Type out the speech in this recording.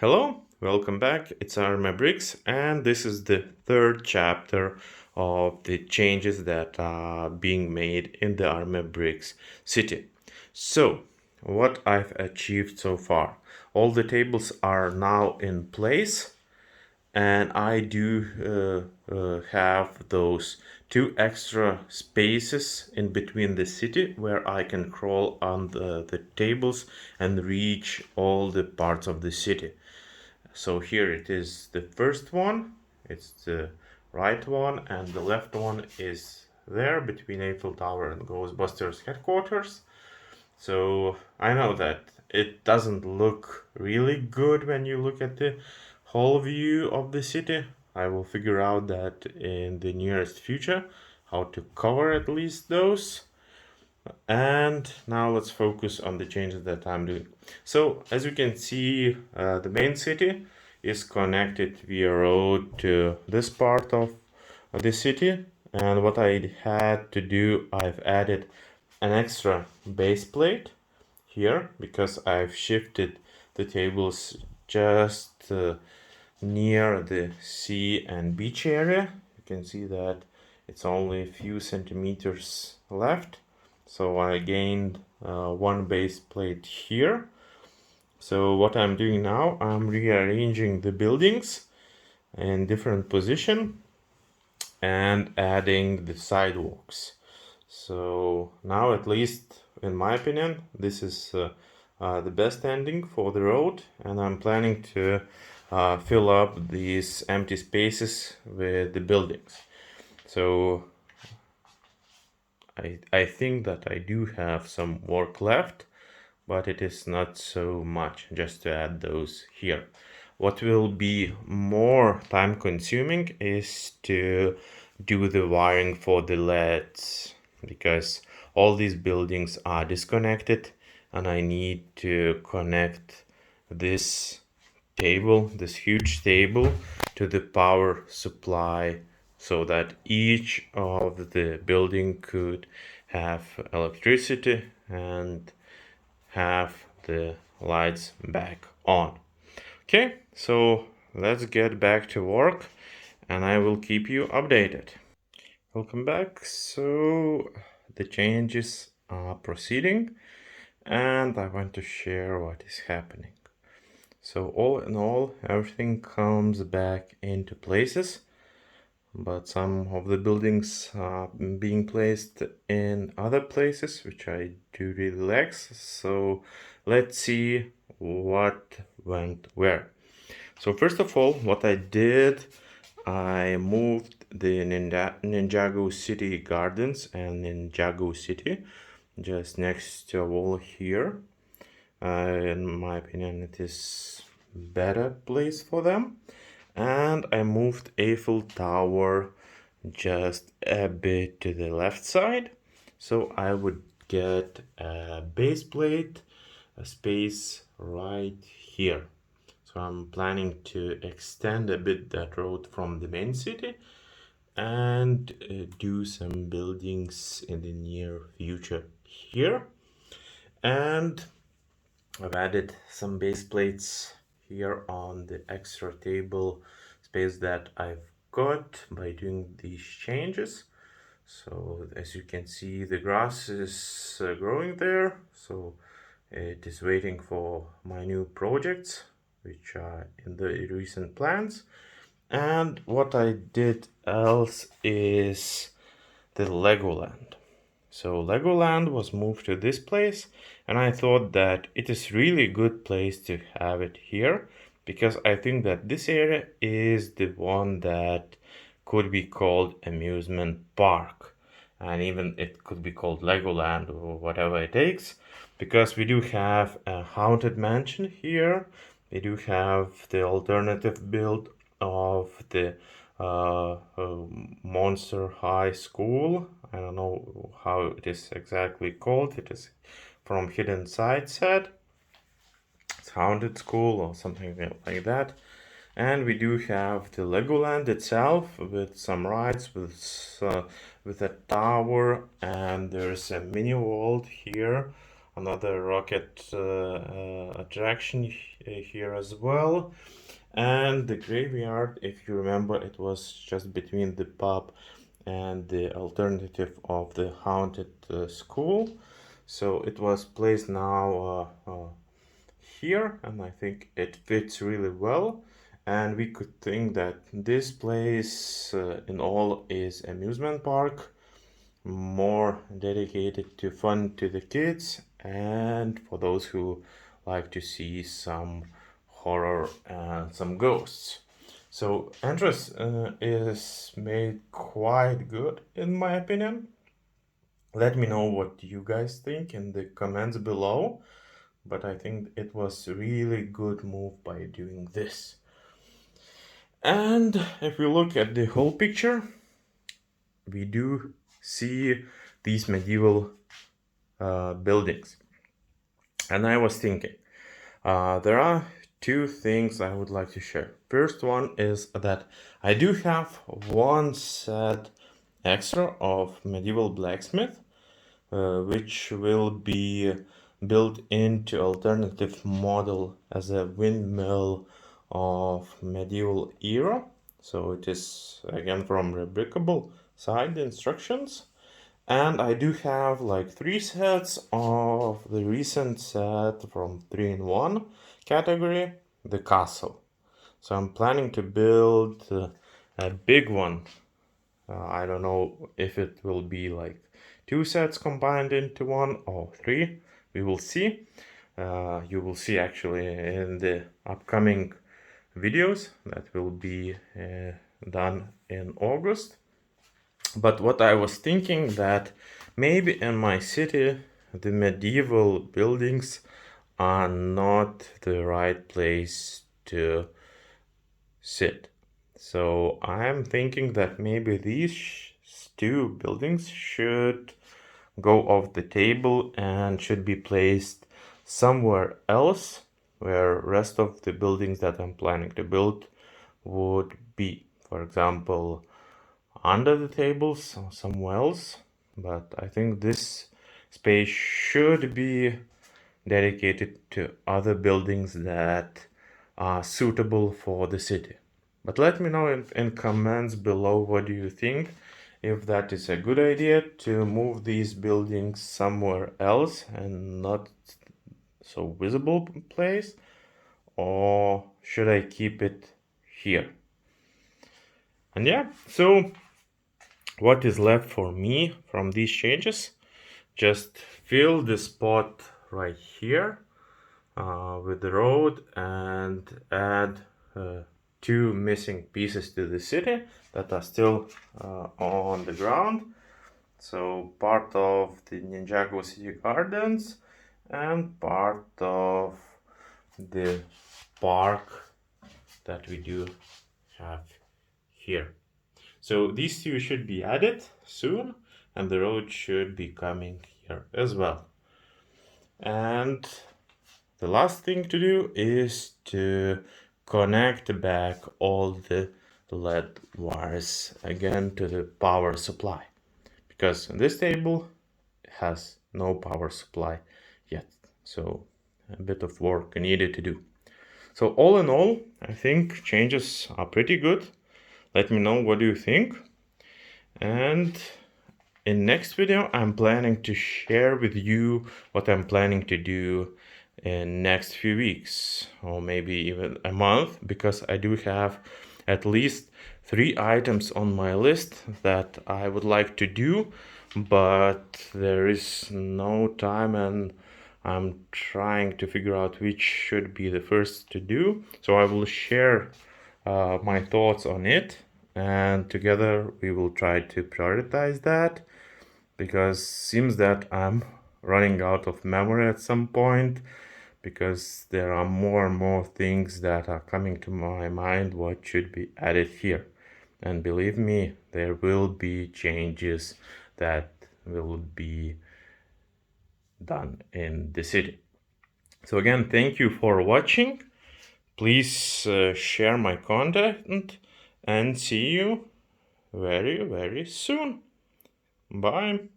Hello, welcome back. It's ArmeBricks, and this is the third chapter of the changes that are being made in the ArmeBricks City. So, what I've achieved so far. All the tables are now in place, and I do have those two extra spaces in between the city where I can crawl on the tables and reach all the parts of the city. So here it is the first one, it's the right one, and the left one is there between Eiffel Tower and Ghostbusters headquarters. So I know that it doesn't look really good when you look at the whole view of the city. I will figure out that in the nearest future, how to cover at least those. And now let's focus on the changes that I'm doing. So as you can see, the main city is connected via road to this part of the city. And what I had to do, I've added an extra base plate here because I've shifted the tables just near the sea and beach area. You can see that it's only a few centimeters left. So I gained one base plate here. So what I'm doing now, I'm rearranging the buildings in different position and adding the sidewalks. So now, at least in my opinion, this is the best ending for the road, and I'm planning to fill up these empty spaces with the buildings. So I think that I do have some work left, but it is not so much just to add those here. What will be more time consuming is to do the wiring for the LEDs, because all these buildings are disconnected and I need to connect this table, this huge table, to the power supply so that each of the building could have electricity and have the lights back on. Okay, so let's get back to work and I will keep you updated. Welcome back. So the changes are proceeding and I want to share what is happening. So all in all, everything comes back into places, but some of the buildings are being placed in other places, which I do really like. So let's see what went where. So first of all, what I did, I moved the Ninjago City Gardens and Ninjago City just next to a wall here. In my opinion, it is better place for them. And I moved Eiffel Tower just a bit to the left side, so I would get a base plate, a space right here. So I'm planning to extend a bit that road from the main city and do some buildings in the near future here. And I've added some base plates here on the extra table space that I've got by doing these changes. So as you can see, the grass is growing there, so it is waiting for my new projects which are in the recent plans. And what I did else is the Legoland. So Legoland was moved to this place, and I thought that it is really good place to have it here, because I think that this area is the one that could be called amusement park, and even it could be called Legoland or whatever it takes, because we do have a haunted mansion here. We do have the alternative build of the Monster High School. I don't know how it is exactly called. It is from Hidden Side set. It's Haunted School or something like that. And we do have the Legoland itself with some rides, with a tower, and there's a mini world here another rocket attraction here as well. And the graveyard, if you remember, it was just between the pub and the alternative of the haunted school. So it was placed now here, and I think it fits really well. And we could think that this place in all is amusement park, more dedicated to fun to the kids and for those who like to see some horror and some ghosts. So entrance is made quite good in my opinion. Let me know what you guys think in the comments below, but I think it was a really good move by doing this. And if we look at the whole picture, we do see these medieval buildings. And I was thinking, there are two things I would like to share. First one is that I do have one set extra of medieval blacksmith, which will be built into alternative model as a windmill of medieval era. So it is again from replicable side instructions. And I do have like 3 sets of the recent set from 3-in-1 category, the castle. So I'm planning to build a big one. I don't know if it will be like 2 sets combined into one or 3. We will see. You will see actually in the upcoming videos that will be done in August. But what I was thinking that maybe in my city the medieval buildings are not the right place to sit. So I'm thinking that maybe these 2 buildings should go off the table and should be placed somewhere else where rest of the buildings that I'm planning to build would be. For example, under the tables or somewhere else. But I think this space should be dedicated to other buildings that are suitable for the city. But let me know in comments below what do you think, if that is a good idea to move these buildings somewhere else and not so visible place, or should I keep it here? And yeah, so what is left for me from these changes? Just fill the spot right here with the road and add 2 missing pieces to the city that are still on the ground. So part of the Ninjago City Gardens and part of the park that we do have here. So these 2 should be added soon, and the road should be coming here as well. And the last thing to do is to connect back all the LED wires again to the power supply, because this table has no power supply yet. So a bit of work needed to do. So all in all, I think changes are pretty good. Let me know what do you think. And in next video, I'm planning to share with you what I'm planning to do in next few weeks or maybe even a month, because I do have at least 3 items on my list that I would like to do, but there is no time and I'm trying to figure out which should be the first to do. So I will share my thoughts on it, and together we will try to prioritize that, because seems that I'm running out of memory at some point, because there are more and more things that are coming to my mind what should be added here. And believe me, there will be changes that will be done in the city. So again, thank you for watching. Please share my content and see you very, very soon. Bye.